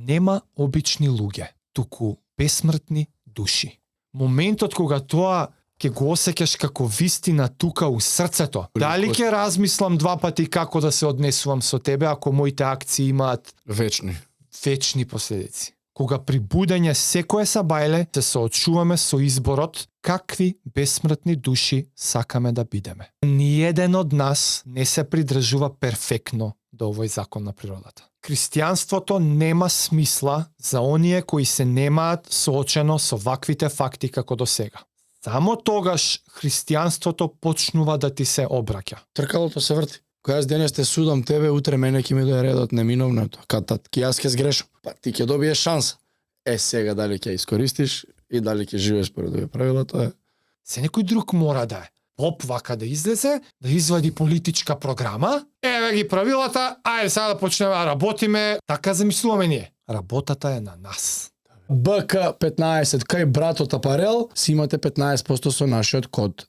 Нема обични луѓе, туку бесмртни души. Моментот кога тоа ќе го осеќаш како вистина тука у срцето. Дали ќе размислам два пати како да се однесувам со тебе ако моите акции имаат вечни последици. Кога при будење секое сабајле се соочуваме со изборот какви бесмртни души сакаме да бидеме. Ниеден од нас не се придржува перфектно до овој закон на природата. Христијанството нема смисла за оние кои се немаат соочено со ваквите факти како до сега. Само тогаш христијанството почнува да ти се обраќа. Тркалото се врти. Која денес те судам тебе, утре мене ќе ми дое редот неминовното. Катат, јас ќе сгрешам. Па ти ќе добиеш шанса. Сега дали ќе искористиш и дали ќе живееш според овие правила, тоа е. Се некој друг мора да е. Поп вака да излезе, да извади политичка програма, еве ги правилата, ајде сега да почнеме да работиме. Така замислуваме ние. Работата е на нас. БК15, кај братот Апарел, си имате 15% со нашиот код